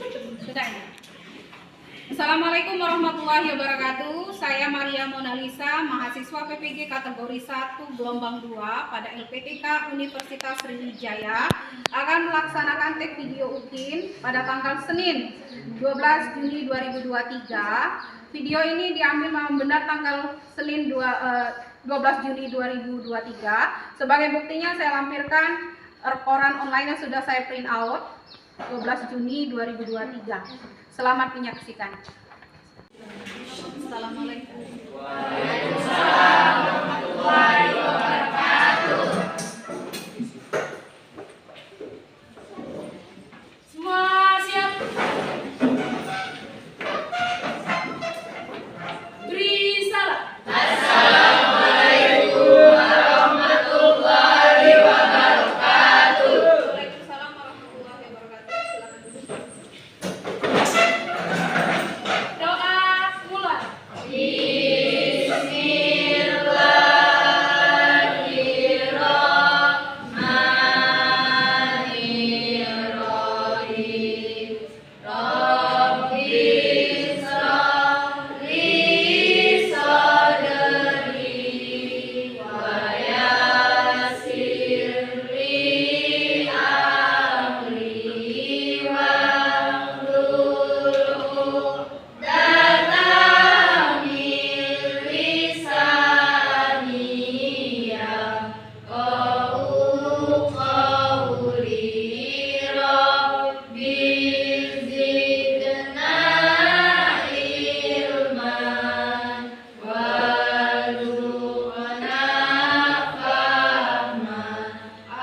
Sudah ini. Assalamualaikum warahmatullahi wabarakatuh. Saya Maria Monalisa, mahasiswa PPG kategori 1 gelombang 2 pada LPTK Universitas Sriwijaya akan melaksanakan tek video UKIN pada tanggal Senin 12 Juni 2023. Video ini diambil memang benar tanggal Senin 12 Juni 2023. Sebagai buktinya saya lampirkan koran online yang sudah saya print out 12 Juni 2023. Selamat menyaksikan. Assalamualaikum. Waalaikumsalam warahmatullahi wabarakatuh. Semua siap? Beri salam. Assalamualaikum warahmatullahi wabarakatuh. Waalaikumsalam warahmatullahi wabarakatuh. Silakan duduk. Doa mulai. Bismillahirrahmanirrahim. Rabbi shrah li sadri wa yassir li amri wahlul 'uqdatam min lisani yafqahu qawli. Rabbi zidna ilman warzuqna fahman.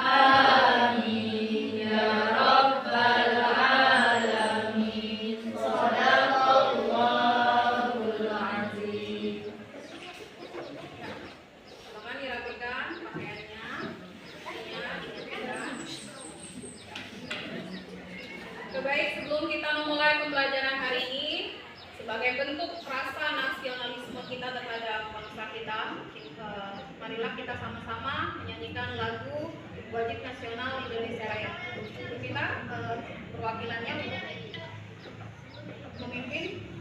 Amin ya rabbal alamin. Shadaqallahul azim. Silakan dirapikan pakaiannya. Baik, sebelum kita memulai pembelajaran hari ini, sebagai bentuk rasa nasionalisme kita terhadap bangsa kita, marilah kita sama-sama menyanyikan lagu Wajib Nasional Indonesia Raya. Untuk kita perwakilannya memimpin.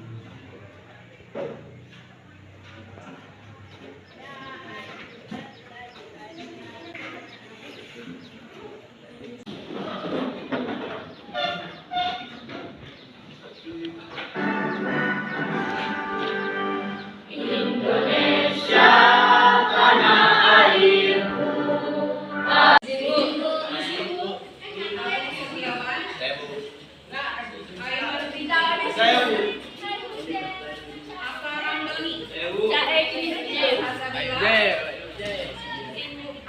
Indonesia tanah airku. Setiawan. Nah, ayo berbicara. Apa Ramdhani? Hasabila.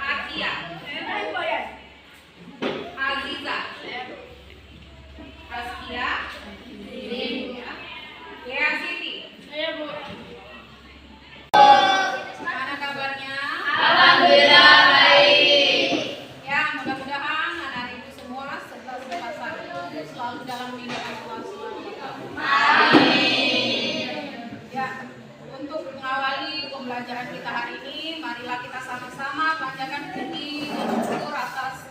Atia. Aziza. Askia. Lea Siti. Mana kabarnya? Alhamdulillah baik. Ya, mudah-mudahan anak ibu semua serta sehat selalu dalam lindungan Allah Subhanahu wa Ta'ala. Amin. Ya, untuk mengawali pembelajaran kita hari ini, marilah kita sama-sama panjatkan puji dan syukur atas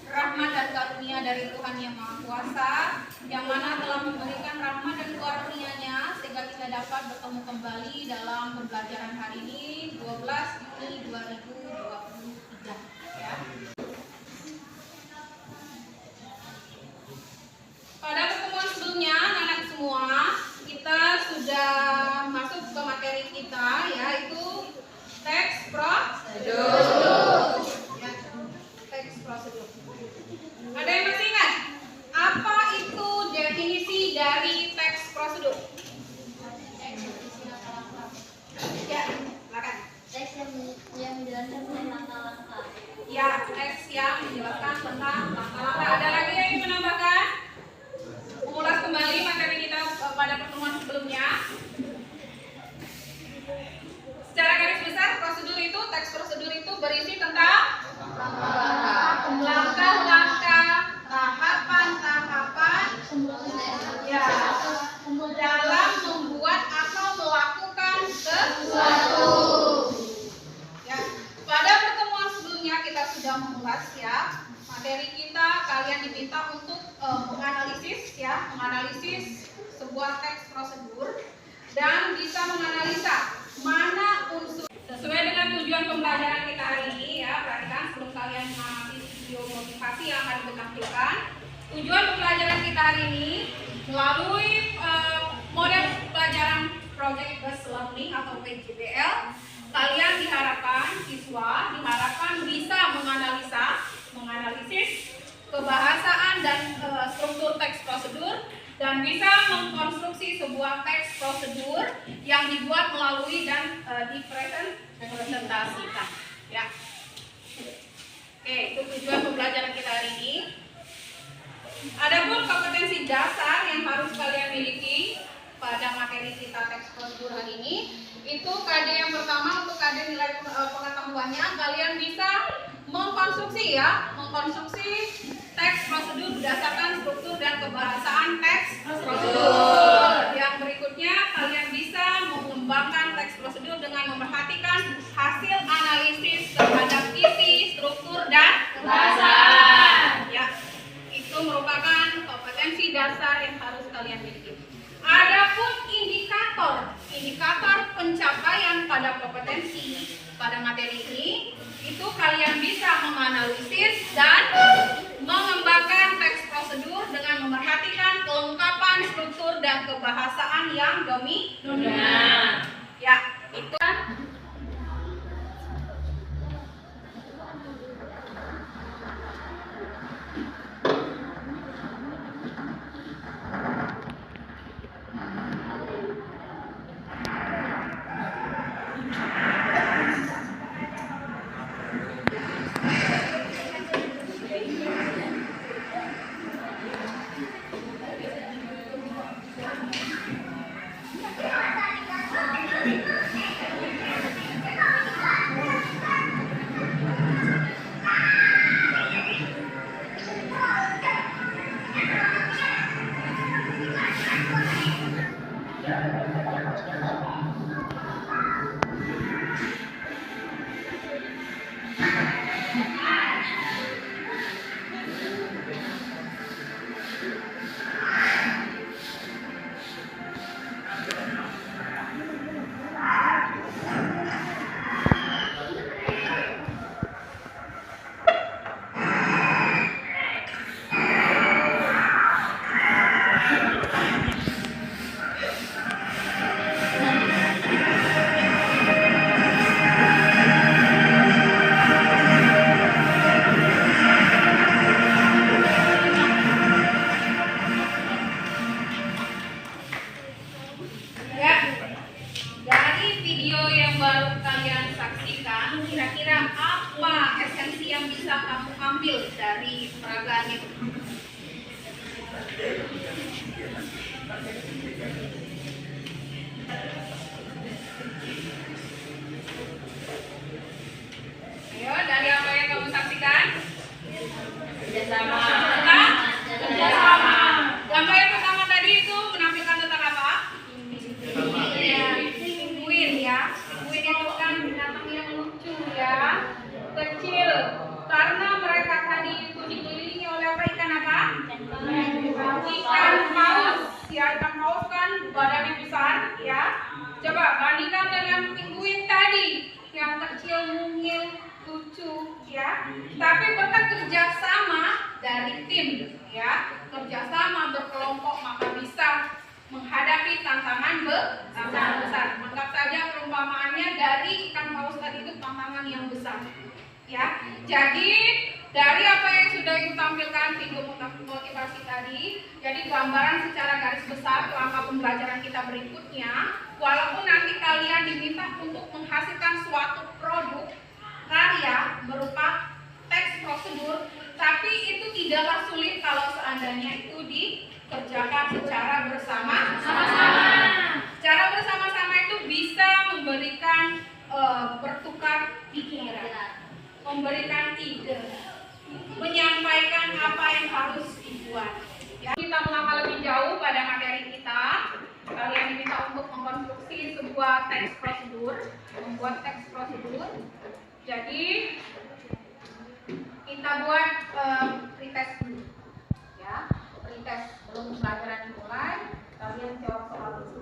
rahmat dan karunia dari Tuhan Yang Maha Kuasa, yang mana telah memberikan rahmat dan karunia-Nya sehingga kita dapat bertemu kembali dalam pembelajaran hari ini 12 Juni 2023. Ya. Pada pertemuan sebelumnya, anak-anak semua, kita sudah masuk ke materi kita, yaitu teks prosedur. Ya, teks prosedur. Ada yang masih ingat? Apa itu definisi dari teks prosedur? Ya, silakan. Teks yang menjelaskan tentang langkah-langkah. Ya, teks yang menjelaskan tentang langkah-langkah. Ada lagi yang ingin menambahkan? Ulas kembali materi kita pada pertemuan sebelumnya. Secara garis besar, prosedur itu, teks prosedur itu berisi tentang langkah-langkah, tahapan-tahapan, ya, dalam membuat atau melakukan sesuatu. Ya, pada pertemuan sebelumnya kita sudah mengulas ya materi kita. Kalian diminta untuk menganalisis sebuah teks prosedur dan bisa menganalisa mana unsur sesuai dengan tujuan pembelajaran kita hari ini ya. Perhatikan sebelum kalian mengamati video motivasi yang akan ditampilkan. Tujuan pembelajaran kita hari ini melalui model pelajaran Project Based Learning atau PJBL, kalian siswa diharapkan bisa menganalisis kebahasaan dan struktur teks prosedur dan bisa mengkonstruksi sebuah teks prosedur yang dibuat melalui dan dipresentasikan. Ya. Oke, itu tujuan pembelajaran kita hari ini. Adapun kompetensi dasar yang harus kalian miliki pada materi kita teks prosedur hari ini, itu KD yang pertama untuk KD nilai pengetahuannya, kalian bisa mengkonstruksi teks prosedur berdasarkan struktur dan kebahasaan teks prosedur. Yang berikutnya, kalian bisa mengembangkan teks prosedur dengan memerhatikan hasil analisis terhadap isi, struktur, dan kebahasaan. Ya, itu merupakan kompetensi dasar yang harus kalian miliki. Adapun indikator pencapaian pada kompetensi pada materi ini, itu kalian bisa menganalisis dan mengembangkan teks prosedur dengan memerhatikan kelengkapan struktur dan kebahasaan yang dominan. Ya, itu kira-kira apa esensi yang bisa kamu ambil dari peragaan itu? Ayo, dari apa yang kamu saksikan? Kerjasama. Tentang kerjasama. Gambar yang pertama tadi itu menampilkan tentang apa? Penguin ya. Penguin itu kan binatang yang lucu ya, kecil. Karena mereka tadi itu dikelilingi oleh apa? Ikan apa? Ikan paus. Ya, ikan paus kan badannya besar ya. Coba bandingkan dengan penguin tadi yang kecil, mungil, lucu ya. Tapi berkat kerjasama dari tim ya, kerjasama berkelompok maka bisa menghadapi tantangan besar. Anggap saja perumpamaannya dari ikan paus tadi itu tantangan yang besar. Ya, jadi dari apa yang sudah ibu tampilkan video motivasi tadi, jadi gambaran secara garis besar langkah pembelajaran kita berikutnya. Walaupun nanti kalian diminta untuk menghasilkan suatu produk karya berupa teks prosedur, tapi itu tidaklah sulit kalau seandainya itu dikerjakan secara bersama-sama. Secara bersama-sama itu bisa memberikan bertukar pikiran, memberikan ide, menyampaikan apa yang harus dibuat. Ya, kita melangkah lebih jauh pada materi kita. Kalian diminta untuk mengkonstruksi sebuah teks prosedur, membuat teks prosedur. Jadi kita buat pretest dulu, ya, pretest sebelum pelajaran dimulai. Kita kalian jawab soal ini.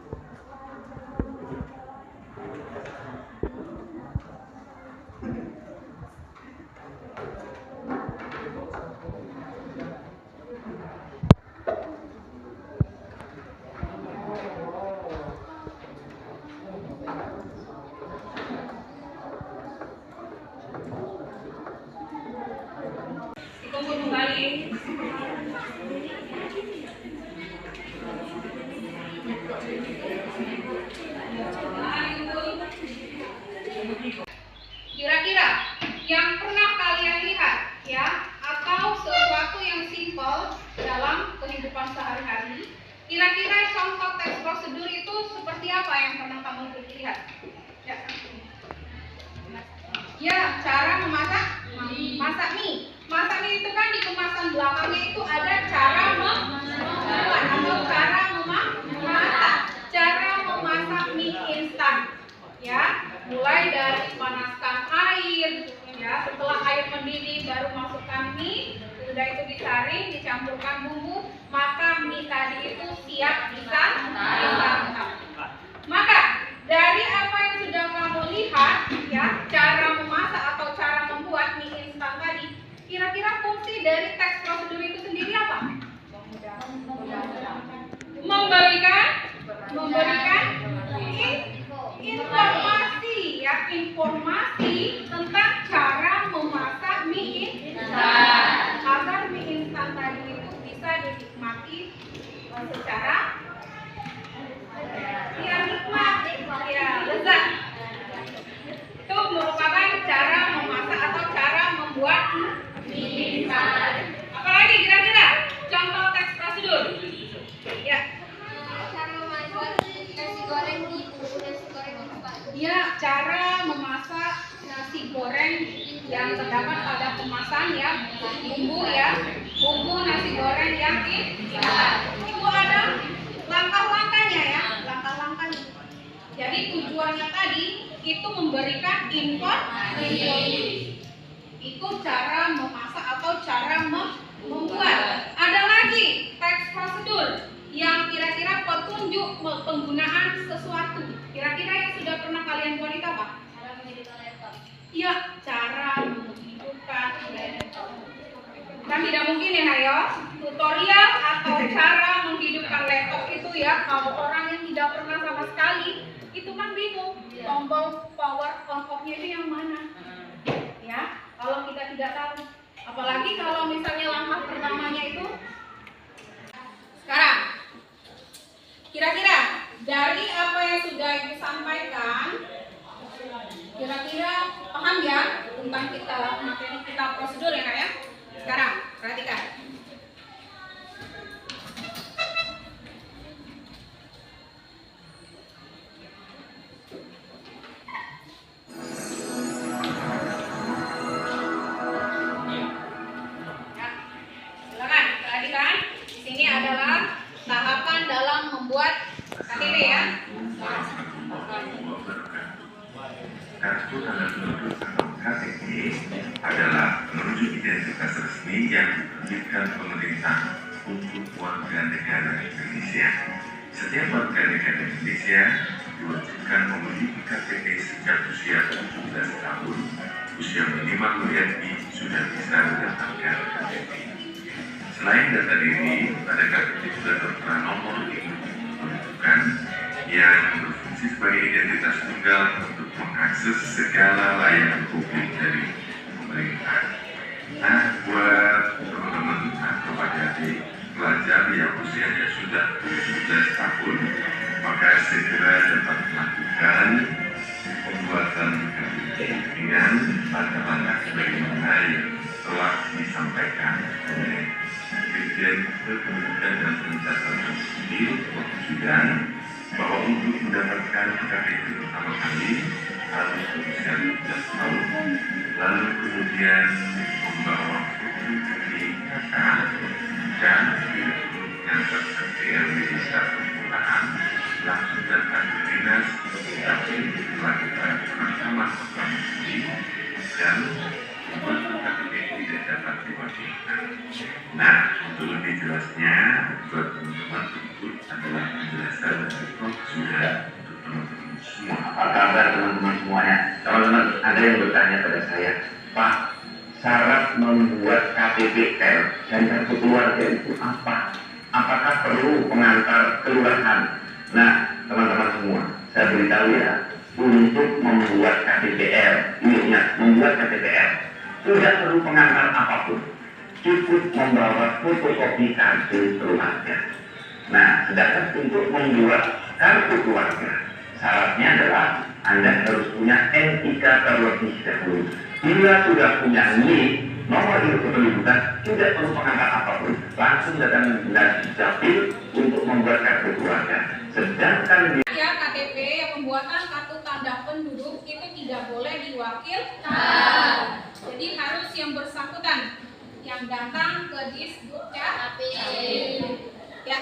Dikumpul kembali. Kira-kira yang pernah kalian lihat ya, atau sesuatu yang simpel dalam kehidupan sehari-hari, kira-kira contoh teks prosedur itu seperti apa yang pernah kamu lihat? Ya, cara memasak mie. Masak mie itu kan di kemasan belakangnya itu ada cara membuat atau cara memasak. Cara memasak mie instan. Ya, mulai dari panaskan air, ya, setelah air mendidih baru masukkan mie, sudah itu disaring, dicampurkan bumbu, maka mie tadi itu siap disantap. Maka dari apa yang sudah kamu lihat, ya, cara memasak atau cara membuat mie instan tadi, kira-kira fungsi dari teks prosedur itu sendiri apa? Memberikan informasi, ya, informasi tentang cara memasak mie instan agar mie instan tadi itu bisa dinikmati secara nikmat, ya, lezat. Itu merupakan cara memasak atau cara membuat mie instan. Apalagi kira-kira contoh teks prosedur? Ya. Cara memasak nasi goreng di bumbu nasi goreng instan. Ya, cara memasak nasi goreng yang terdapat pada kemasan, ya, bumbu, ya, bumbu nasi goreng yang instan. Itu ada langkah-langkahnya, ya, langkah-langkahnya. Jadi tujuannya tadi itu memberikan informasi. Itu cara memasak atau cara membuat. Ada lagi teks prosedur yang kira-kira petunjuk penggunaan sesuatu. Kira-kira yang sudah pernah kalian buat itu apa? Cara menghidupkan laptop. Ya, cara menghidupkan laptop. Kan tidak mungkin ya, Hayo, tutorial atau cara menghidupkan laptop itu, ya, kalau orang yang tidak pernah sama sekali, itu kan bingung. Tombol power on off-nya itu yang mana? Ya, kalau kita tidak tahu. Apalagi kalau misalnya langkah pertamanya itu. Sekarang, kira-kira dari apa yang sudah Ibu sampaikan, kira-kira paham ya tentang materi kita prosedur, ya, Kak, ya? Sekarang, perhatikan. Ya, silakan perhatikan. Di sini adalah tahapan dalam membuat KTP, ya. Kartu tanda penduduk atau KTP adalah penunjuk identitas resmi yang diterbitkan pemerintah untuk warga negara Indonesia. Setiap warga negara Indonesia diwajibkan memiliki KTP sejak usia 17 tahun. Usia minimal WNI sudah bisa mendapatkan KTP. Selain data diri, pada KTP juga tertera nomor induk kependudukan yang berfungsi sebagai identitas tunggal untuk mengakses segala layanan publik dari pemerintah. Nah, buat teman-teman atau adik-adik pelajar yang usianya sudah 17 tahun, maka segera dapat melakukan pembuatan KTP dengan langkah-langkah sebagaimana yang telah disampaikan oleh Dirjen Kependudukan dan Pencatatan Sipil Kepolisian, bahwa untuk mendapatkan KTP pertama kali harus berusia 17 tahun, lalu kemudian membawa foto KTP dan mengantar KTP desa permukaan, langsung datang ke dinas, tapi melakukan penandaman provinsi dan membuat KTP tidak dapat diwakilkan. Nah, untuk lebih jelasnya, buat teman-teman berikut adalah penjelasan kabar teman-teman semuanya? Teman-teman, ada yang bertanya pada saya, Pak, syarat membuat KTPL dan kartu keluarga itu apa? Apakah perlu pengantar kelurahan? Nah, teman-teman semua, saya beritahu ya, untuk membuat KTPL, ingat, membuat KTPL tidak perlu pengantar apapun, cukup membawa fotokopi kartu keluarga. Nah, sedangkan untuk membuat kartu keluarga, syaratnya adalah Anda harus punya NIK terlebih dahulu. Bila sudah punya NIK, nomor induk kependudukan, tidak perlu pengantar apapun, langsung datang dinas dapil untuk membuat kartu keluarga. Sedangkan Ya, KTP pembuatan kartu tanda penduduk itu tidak boleh diwakilkan. Jadi harus yang bersangkutan yang datang ke Disdukcapil. Ya.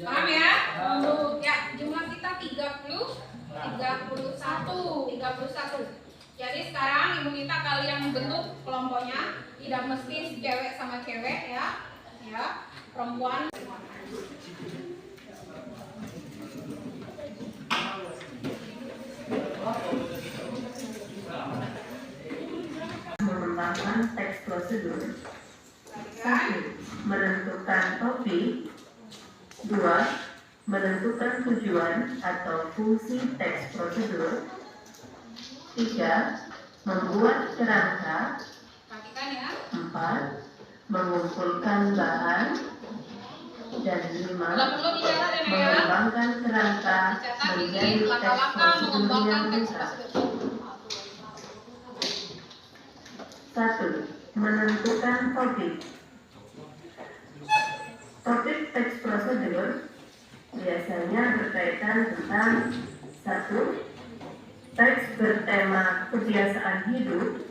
Paham ya? Ya, jumlah kita 31. Jadi sekarang ibu minta kalian bentuk kelompoknya, tidak mesti cewek sama cewek ya. Ya, perempuan. Mengembangkan teks prosedur. 1. Menentukan topik. 2. Menentukan tujuan atau fungsi teks prosedur. 3. Membuat kerangka. Perhatikan ya. 4. Mengumpulkan bahan. Dan 5. Belum bicara deh ya. Mengembangkan kerangka Dicatat menjadi ini teks langkah-langkah prosedur mengembangkan yang teks lengkap. prosedur. 1. Menentukan topik. Topik teks prosedur biasanya berkaitan tentang 1. Teks bertema kebiasaan hidup,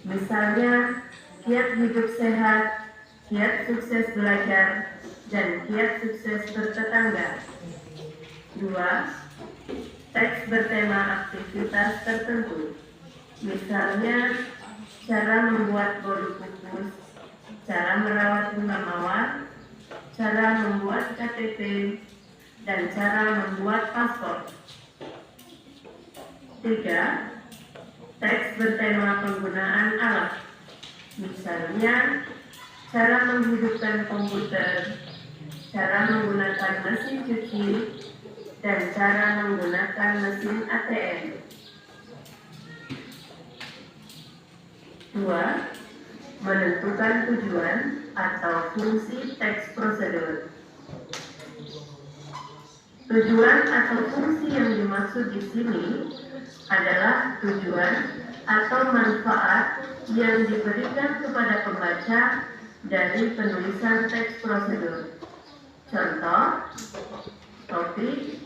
misalnya kiat hidup sehat, kiat sukses belajar, dan kiat sukses bertetangga. 2. Teks bertema aktivitas tertentu, misalnya cara membuat bolu kukus, cara merawat bunga mawar, cara membuat KTP, dan cara membuat paspor. 3. Teks bertema penggunaan alat, misalnya cara menghidupkan komputer, cara menggunakan mesin cuci, dan cara menggunakan mesin ATM. 2. Menentukan tujuan atau fungsi teks prosedur. Tujuan atau fungsi yang dimaksud di sini adalah tujuan atau manfaat yang diberikan kepada pembaca dari penulisan teks prosedur. Contoh, topik,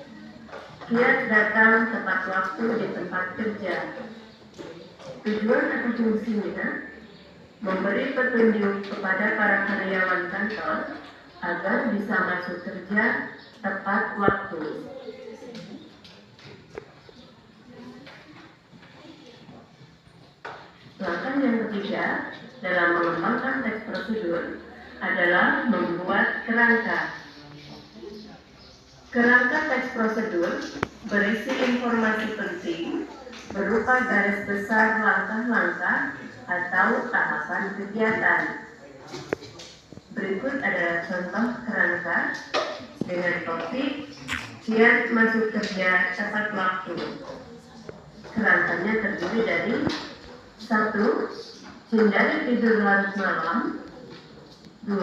kiat datang tepat waktu di tempat kerja. Tujuan atau fungsinya memberi petunjuk kepada para karyawan kantor agar bisa masuk kerja tepat waktu. Langkah yang ketiga dalam mengembangkan teks prosedur adalah membuat kerangka. Kerangka teks prosedur berisi informasi penting berupa garis besar langkah-langkah atau tahapan kegiatan. Berikut adalah contoh kerangka dengan topik kiat masuk kerja tepat waktu. Kerangkanya terdiri dari 1. Hindari tidur larut malam. 2.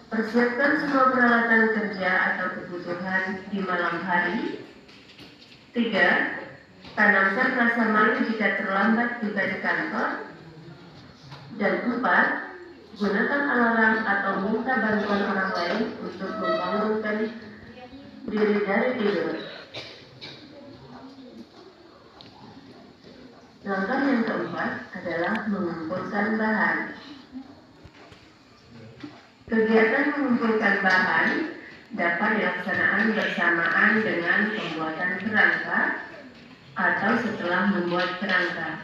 Persiapkan semua peralatan kerja atau kebutuhan di malam hari. 3. Tanamkan rasa malu jika terlambat tiba di kantor. Dan 4. Gunakan alarm atau minta bantuan orang lain untuk membangunkan diri dari tidur. Langkah yang keempat adalah mengumpulkan bahan. Kegiatan mengumpulkan bahan dapat dilaksanakan bersamaan dengan pembuatan kerangka atau setelah membuat kerangka.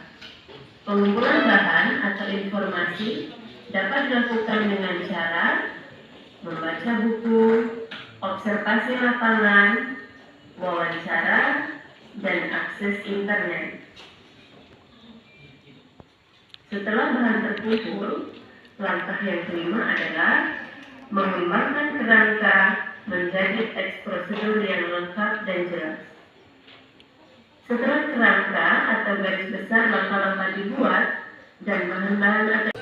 Pengumpulan bahan atau informasi dapat dilakukan dengan cara membaca buku, observasi lapangan, wawancara, dan akses internet. Setelah bahan terkumpul, langkah yang kelima adalah mengembangkan kerangka menjadi teks prosedur yang lengkap dan jelas. Setelah kerangka atau garis besar langkah-langkah dibuat dan bahan-bahan atau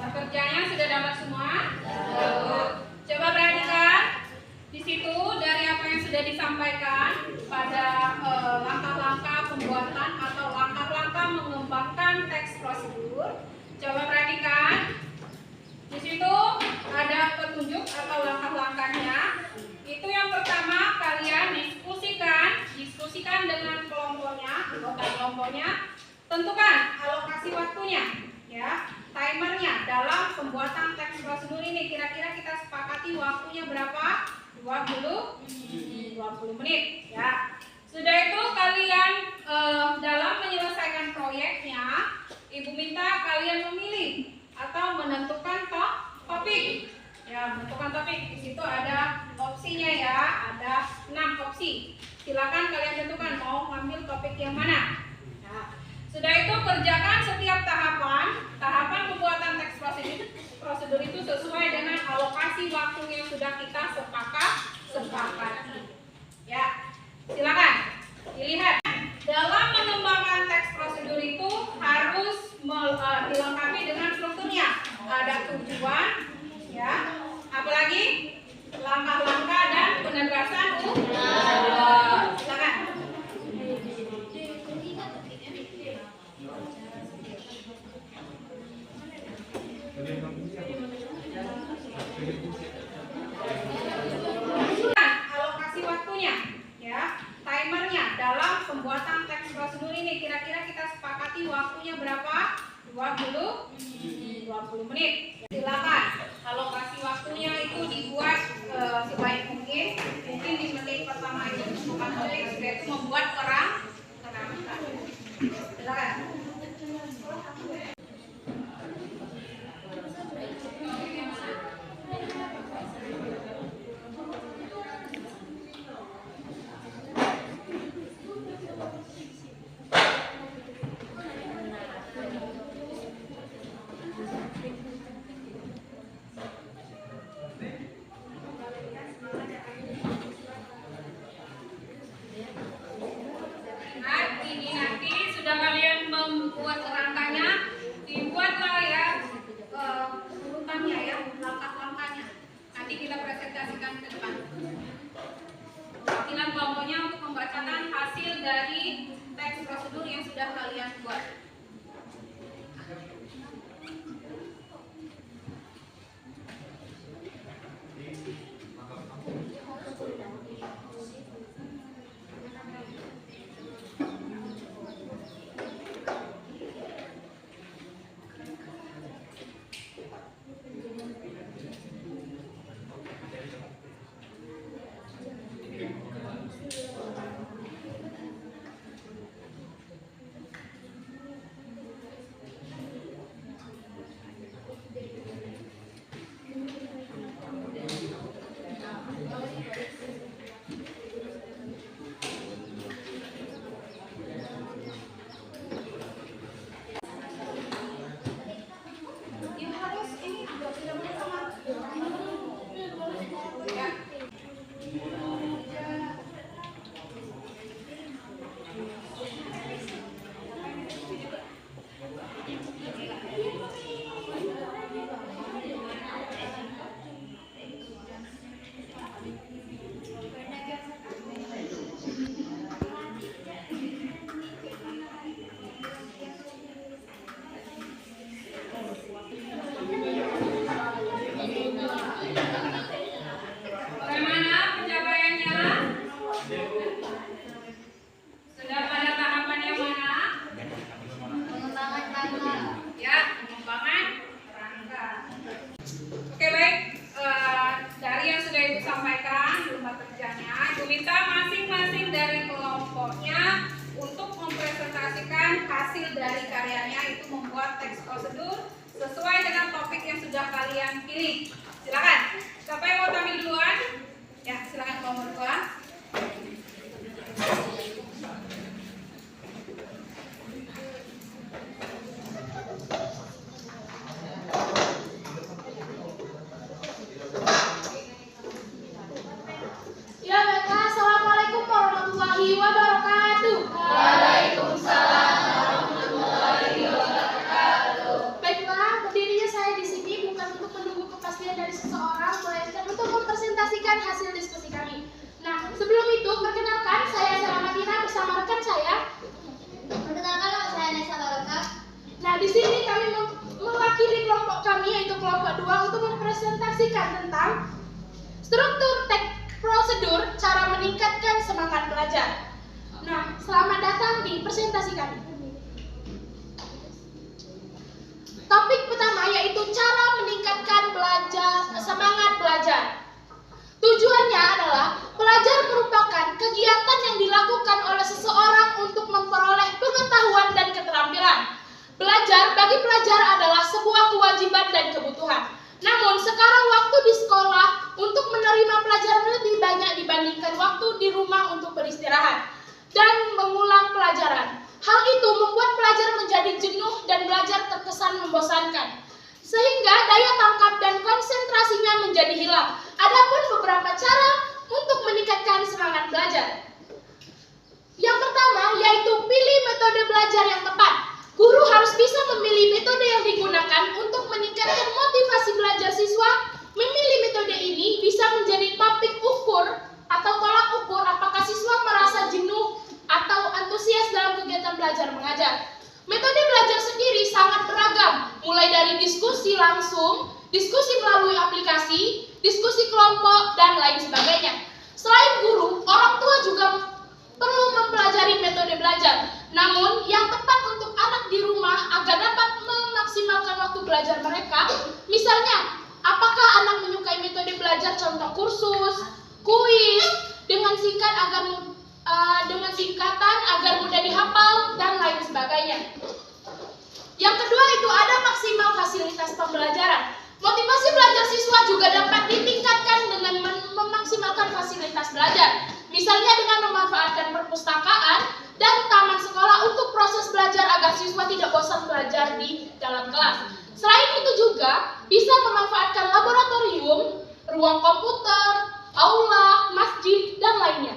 Kerjanya sudah dapat semua? Coba perhatikan di situ dari apa yang sudah disampaikan pada langkah-langkah pembuatan atau langkah-langkah mengembangkan teks prosedur. Coba perhatikan di situ ada petunjuk atau langkah-langkahnya. Itu yang pertama, kalian diskusikan dengan kelompoknya, anggota kelompoknya. Tentukan alokasi waktunya, ya, timernya dalam pembuatan teks prosedur ini. Kira-kira kita sepakati waktunya berapa? 20 menit, ya. Sudah itu kalian dalam menyelesaikan proyeknya, Ibu minta kalian memilih atau menentukan topik. Ya, menentukan topik. Di situ ada opsinya, ya, ada 6 opsi. Silakan kalian tentukan mau ngambil topik yang mana. Nah, sudah itu kerjakan setiap tahapan pembuatan teks prosedur itu sesuai dengan alokasi waktu yang sudah kita sepakati. Ya, silakan dilihat. Dalam mengembangkan teks prosedur itu harus dilengkapi dengan strukturnya. Ada tujuan, ya, apalagi langkah-langkah dan penegasan silakan. Alokasi waktunya, ya, timernya dalam pembuatan teks prosedur ini. Kira-kira kita sepakati waktunya berapa? 20 menit. Silakan alokasi waktunya itu dibuat sebaik mungkin. Mungkin di menit pertama itu bukan menit, sudah itu membuat kerangka. Silakan. Membuat kerangkanya, dibuatlah ya urutannya, ya, langkah-langkahnya. Nanti kita presentasikan ke depan. Wakilan kelompoknya untuk membacakan hasil dari teks prosedur yang sudah kalian buat. hasil dari karyanya itu membuat teks prosedur sesuai dengan topik yang sudah kalian pilih. Silakan. Siapa yang mau kelompok 2 untuk mempresentasikan tentang struktur prosedur cara meningkatkan semangat belajar. Nah, selamat datang di presentasi kami. Topik pertama yaitu cara meningkatkan semangat belajar. Tujuannya adalah belajar merupakan kegiatan yang dilakukan oleh seseorang untuk memperoleh pengetahuan dan keterampilan. Belajar bagi pelajar adalah sebuah kewajiban dan kebutuhan. Namun sekarang waktu di sekolah untuk menerima pelajaran lebih banyak dibandingkan waktu di rumah untuk beristirahat dan mengulang pelajaran. Hal itu membuat pelajar menjadi jenuh dan belajar terkesan membosankan, sehingga daya tangkap dan konsentrasinya menjadi hilang. Adapun beberapa cara untuk meningkatkan semangat belajar. Yang pertama yaitu pilih metode belajar yang tepat. Guru harus bisa memilih metode yang digunakan untuk meningkatkan motivasi belajar siswa. Memilih metode ini bisa menjadi topik ukur atau tolak ukur apakah siswa merasa jenuh atau antusias dalam kegiatan belajar mengajar. Metode belajar sendiri sangat beragam, mulai dari diskusi langsung, diskusi melalui aplikasi, diskusi kelompok, dan lain sebagainya. Selain guru, orang tua juga perlu mempelajari metode belajar. Namun, yang tepat untuk anak di rumah agar dapat memaksimalkan waktu belajar mereka, misalnya, apakah anak menyukai metode belajar contoh kursus, kuis, dengan singkatan agar mudah dihafal, dan lain sebagainya. Yang kedua itu ada maksimal fasilitas pembelajaran. Motivasi belajar siswa juga dapat ditingkatkan dengan memaksimalkan fasilitas belajar. Misalnya dengan memanfaatkan perpustakaan dan taman sekolah untuk proses belajar agar siswa tidak bosan belajar di dalam kelas. Selain itu juga bisa memanfaatkan laboratorium, ruang komputer, aula, masjid, dan lainnya.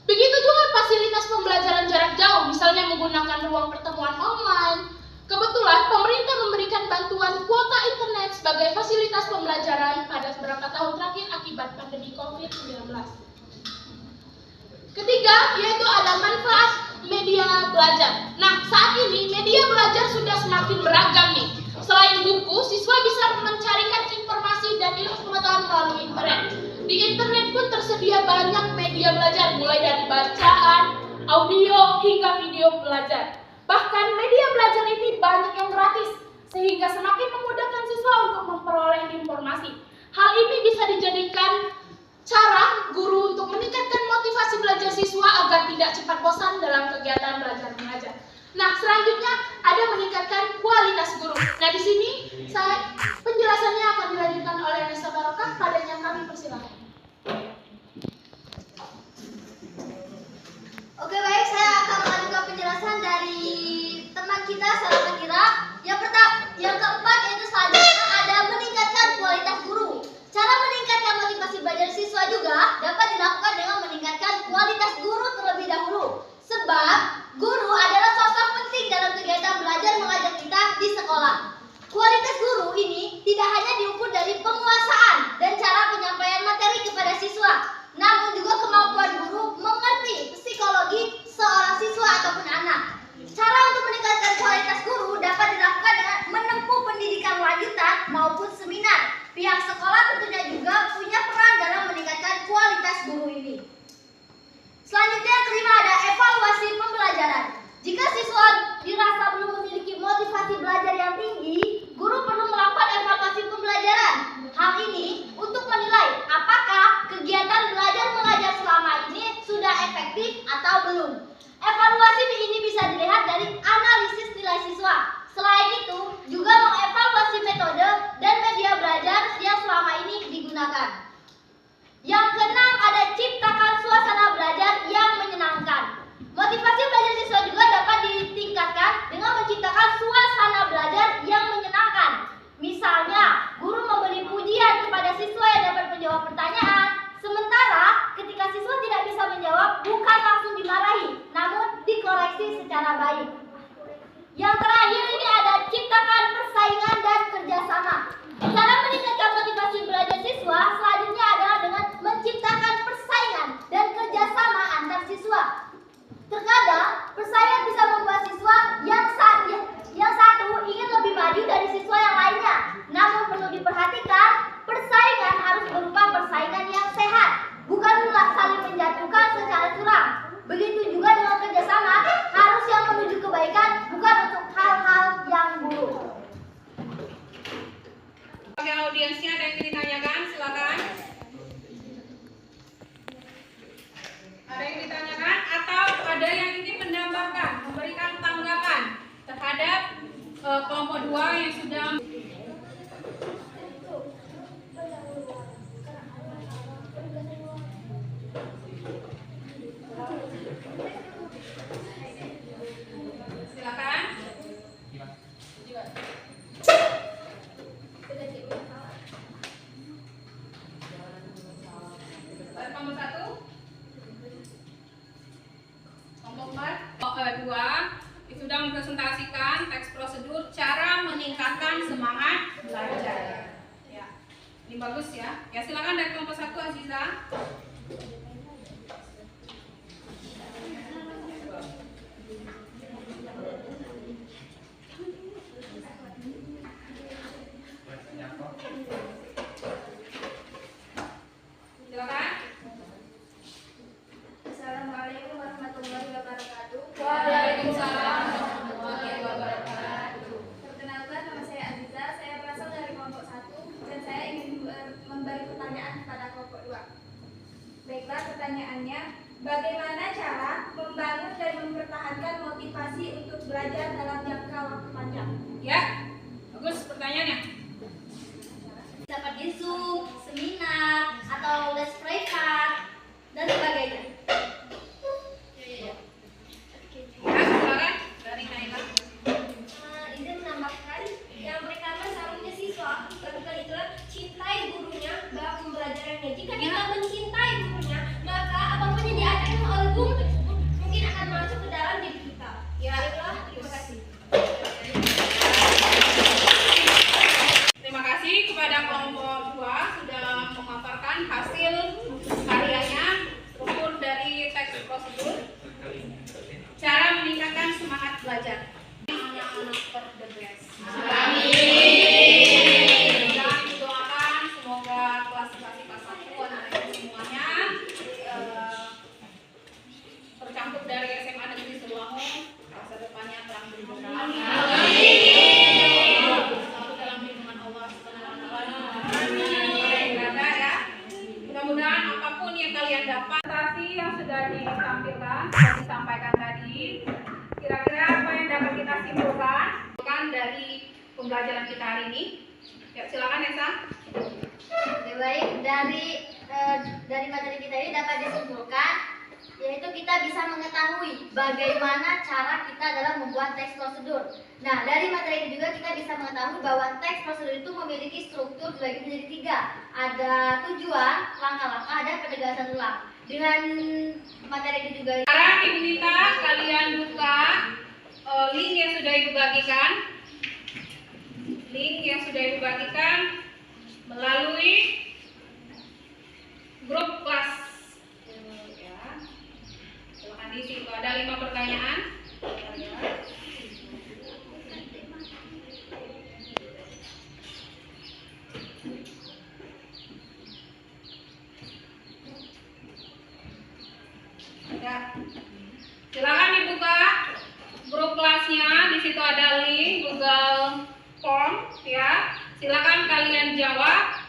Begitu juga fasilitas pembelajaran jarak jauh, misalnya menggunakan ruang pertemuan online. Kebetulan pemerintah memberikan bantuan kuota internet sebagai fasilitas pembelajaran pada beberapa tahun terakhir akibat pandemi COVID-19. Ketiga, yaitu ada manfaat media belajar. Nah, saat ini media belajar sudah semakin beragam nih. Selain buku, siswa bisa mencarikan informasi dan ilmu pengetahuan melalui internet. Di internet pun tersedia banyak media belajar, mulai dari bacaan, audio, hingga video belajar. Bahkan media belajar ini banyak yang gratis, sehingga semakin memudahkan siswa untuk memperoleh informasi. Hal ini bisa dijadikan cara guru untuk meningkatkan motivasi belajar siswa agar tidak cepat bosan dalam kegiatan belajar mengajar. Nah, selanjutnya ada meningkatkan kualitas guru. Nah, di sini penjelasannya akan dilanjutkan oleh Nesa Barokah, padanya kami persilakan. Oke, baik, saya akan melanjutkan penjelasan dari teman kita Salam Kira. Yang keempat yaitu selanjutnya ada meningkatkan kualitas guru. Cara meningkatkan motivasi belajar siswa juga dapat dilakukan dengan meningkatkan kualitas guru terlebih dahulu. Sebab guru adalah sosok penting dalam kegiatan belajar mengajar kita di sekolah. Kualitas guru ini tidak hanya diukur dari penguasaan dan cara penyampaian materi kepada siswa, namun juga kemampuan guru mengerti psikologi seorang siswa ataupun anak. Cara untuk meningkatkan kualitas guru dapat dilakukan dengan menempuh pendidikan lanjutan maupun seminar. Pihak sekolah tentunya juga punya peran dalam meningkatkan kualitas guru ini. Selanjutnya yang kelima ada evaluasi pembelajaran. Jika siswa dirasa belum memiliki motivasi belajar yang tinggi, guru perlu melakukan evaluasi pembelajaran. Hal audiensnya ada yang ingin ditanyakan? Silakan. Ada yang ditanyakan atau ada yang ingin menambahkan, memberikan tanggapan terhadap kelompok 2 yang sudah silakan. Nomor 1, nomor 2 sudah mempresentasikan teks prosedur cara meningkatkan semangat belajar. Ya, ini bagus ya. Ya silakan dari kelompok 1 Aziza. Silakan. Assalamualaikum warahmatullahi wabarakatuh. Waalaikumsalam warahmatullahi wabarakatuh. Perkenalkan, nama saya Aziza. Saya berasal dari kelompok 1 dan saya ingin memberi pertanyaan kepada kelompok 2. Baiklah, pertanyaannya, bagaimana cara membangun dan mempertahankan motivasi untuk belajar dalam jangka waktu panjang? Ya, bagus pertanyaannya. Dapat di Zoom, seminar, atau les privat, dan sebagainya. Ya, silakan dari Naila. Izin menambahkan, yang pertama seharusnya siswa itulah cintai gurunya, bak pembelajarannya. Jika kita mencintai gurunya, maka apapun yang diajarkan oleh guru tersebut mungkin akan masuk ke dalam diri kita. Ya, Baiklah, terima kasih. Terima kasih kepada kelompok 2 sudah memaparkan hasil karyanya struktur dari teks prosedur cara meningkatkan semangat belajar. Anak-anak for the best. Amin. Dan doakan semoga kelas-kelas kelas 1 anak-anak semuanya tercampur dari SMA Negeri Sidoarjo masa depannya terang benderang. Selalu dalam lindungan Allah Subhanahu wa taala. Ya. Mudah-mudahan apapun yang kalian dapat, presentasi yang sudah ditampilkan dan disampaikan tadi, kira-kira apa yang dapat kita simpulkan dari pembelajaran kita hari ini? Ya, silakan Nesa. Baik, dari materi kita ini dapat disimpulkan yaitu kita bisa mengetahui bagaimana cara kita dalam membuat teks prosedur. Nah, dari materi ini juga kita bisa mengetahui bahwa teks prosedur itu memiliki struktur dibagi menjadi 3. Ada tujuan, langkah-langkah, dan penegasan ulang. Dengan materi ini juga Sekarang Ibu minta kalian buka link yang sudah Ibu bagikan. Link yang sudah Ibu bagikan melalui grup kelas. Ya. Silakan di situ ada 5 pertanyaan. Ya. Silakan dibuka grup kelasnya, di situ ada link Google Form ya. Silakan kalian jawab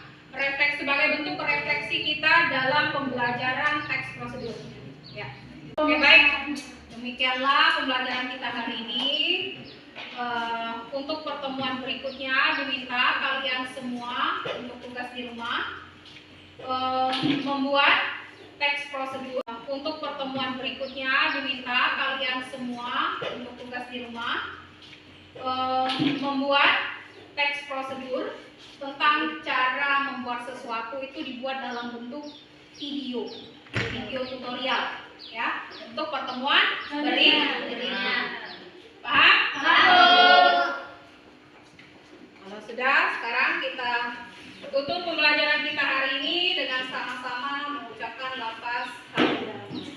sebagai bentuk refleksi kita dalam pembelajaran teks prosedur. Ya. Oke, baik. Demikianlah pembelajaran kita hari ini. Untuk pertemuan berikutnya diminta kalian semua untuk tugas di rumah membuat teks prosedur. Untuk pertemuan berikutnya diminta kalian semua untuk tugas di rumah membuat teks prosedur tentang cara membuat sesuatu itu dibuat dalam bentuk video tutorial ya untuk pertemuan berikutnya. Paham? Kalau sudah, sekarang kita tutup pembelajaran kita hari ini dengan sama-sama mengucapkan lafaz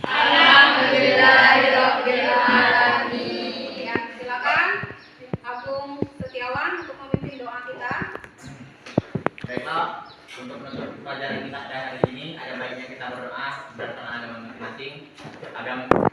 Alhamdulillahirabbil alamin. Ya, silakan Agung Setiawan untuk memimpin doa kita. Baiklah, untuk menutup pelajaran kita pada hari ini, ada baiknya kita berdoa berdasarkan agama masing-masing. Agama